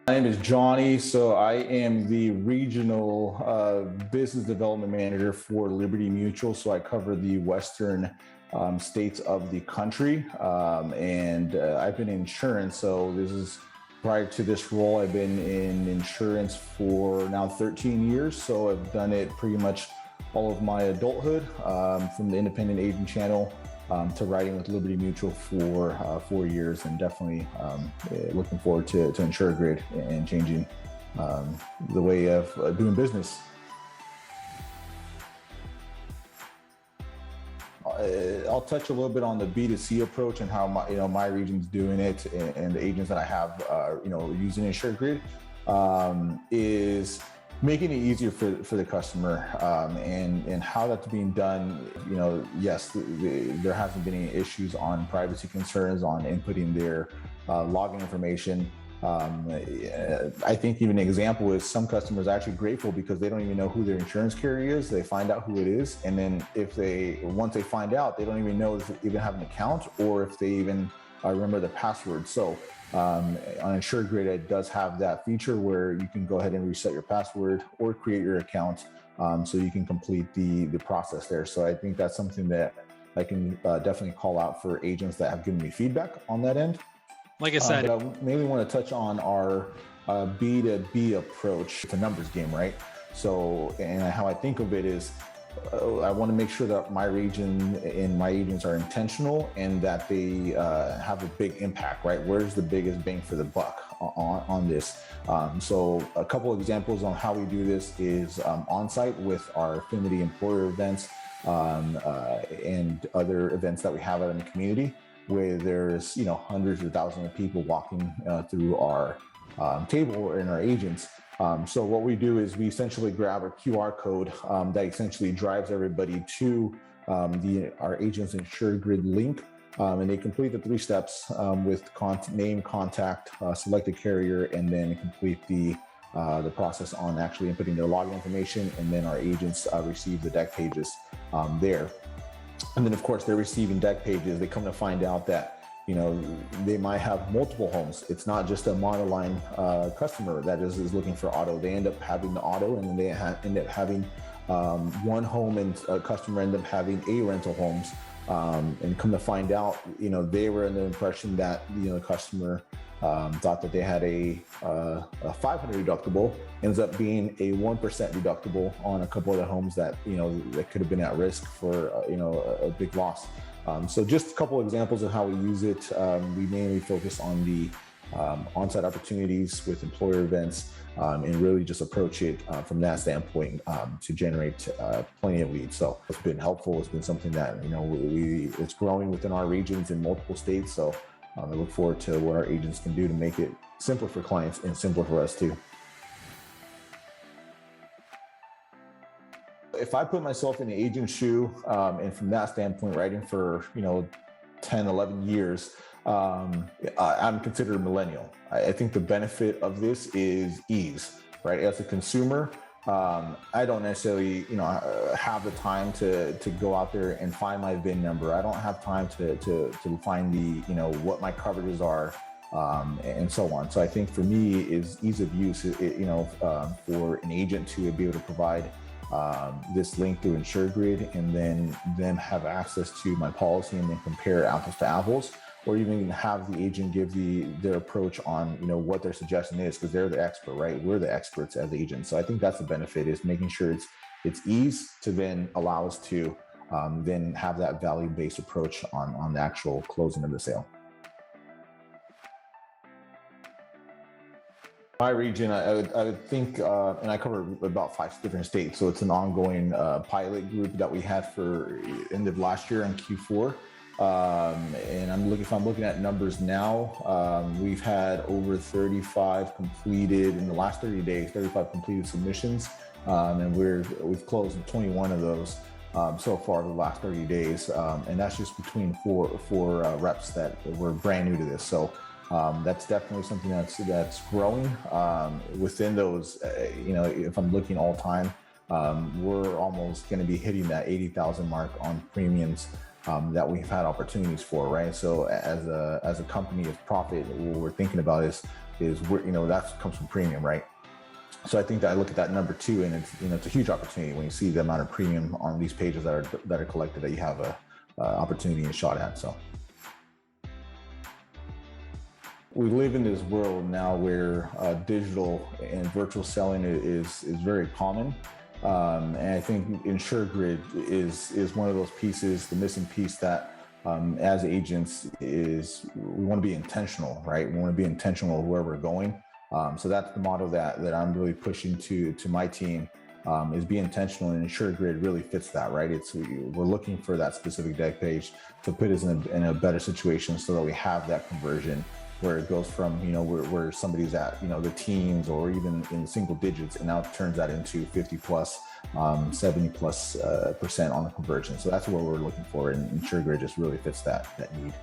My name is Johnny. So I am the regional business development manager for Liberty Mutual. So I cover the western states of the country, and I've been in insurance. So this is prior to this role. I've been in insurance for now 13 years. So I've done it pretty much all of my adulthood, from the independent agent channel to writing with Liberty Mutual for 4 years, and definitely looking forward to InsurGrid and changing the way of doing business. I'll touch a little bit on the B2C approach and how my region's doing it, and the agents that I have using InsurGrid is making it easier for the customer, and how that's being done. Yes, there hasn't been any issues on privacy concerns on inputting their login information. I think even an example is some customers are actually grateful because they don't even know who their insurance carrier is. They find out who it is, and then once they find out, they don't even know if they even have an account or if they even remember the password. So on InsurGrid, it does have that feature where you can go ahead and reset your password or create your account, so you can complete the process there. So I think that's something that I can definitely call out for agents that have given me feedback on that end. Like I said, but I mainly want to touch on our B2B approach. It's a numbers game, right? So, and how I think of it is, I want to make sure that my region and my agents are intentional and that they have a big impact, right? Where's the biggest bang for the buck on this? So a couple of examples on how we do this is on-site with our affinity employer events, and other events that we have out in the community, where there's hundreds of thousands of people walking through our table and our agents. So what we do is we essentially grab a QR code that essentially drives everybody to our agent's InsurGrid link, and they complete the 3 steps with name, contact, select a carrier, and then complete the process on actually inputting their login information, and then our agents receive the deck pages there. And then, of course, they're receiving deck pages. They come to find out that they might have multiple homes. It's not just a monoline customer that is looking for auto. They end up having the auto, and then they end up having one home, and a customer end up having a rental homes. And come to find out, they were under the impression that the customer thought that they had a 500 deductible, ends up being a 1% deductible on a couple of the homes that that could have been at risk for a big loss. So just a couple of examples of how we use it. We mainly focus on the on-site opportunities with employer events, and really just approach it from that standpoint to generate plenty of leads. So it's been helpful. It's been something that it's growing within our regions in multiple states. So I look forward to what our agents can do to make it simpler for clients and simpler for us too. If I put myself in the agent's shoe, and from that standpoint, writing for 10, 11 years, I'm considered a millennial. I think the benefit of this is ease, right? As a consumer, I don't necessarily have the time to go out there and find my VIN number. I don't have time to find what my coverages are, and so on. So I think for me is ease of use, for an agent to be able to provide this link through InsurGrid, and then them have access to my policy and then compare apples to apples, or even have the agent give their approach on what their suggestion is, because they're the expert, right? We're the experts as agents. So I think that's the benefit, is making sure it's ease to then allow us to then have that value-based approach on the actual closing of the sale. My region, I would think, and I cover about 5 different states, so it's an ongoing pilot group that we had for end of last year in Q4. And if I'm looking at numbers now, we've had over 35 completed in the last 30 days, 35 completed submissions, and we've closed 21 of those so far the last 30 days, and that's just between four reps that were brand new to this. So that's definitely something that's growing. Within those, if I'm looking all time, we're almost going to be hitting that 80,000 mark on premiums that we've had opportunities for, right? So as a company, as profit, what we're thinking about is we're, that comes from premium, right? So I think that I look at that number 2, and it's a huge opportunity when you see the amount of premium on these pages that are collected, that you have a opportunity and shot at. So we live in this world now where digital and virtual selling is very common. And I think InsurGrid is one of those pieces, the missing piece that as agents we want to be intentional, right? We want to be intentional where we're going. So that's the motto that I'm really pushing to my team, is be intentional, and InsurGrid really fits that, right? We're looking for that specific deck page to put us in a better situation so that we have that conversion where it goes from, where somebody's at, the teens or even in single digits, and now it turns that into 50 plus, 70 plus % on the conversion. So that's what we're looking for, and InsurGrid just really fits that need.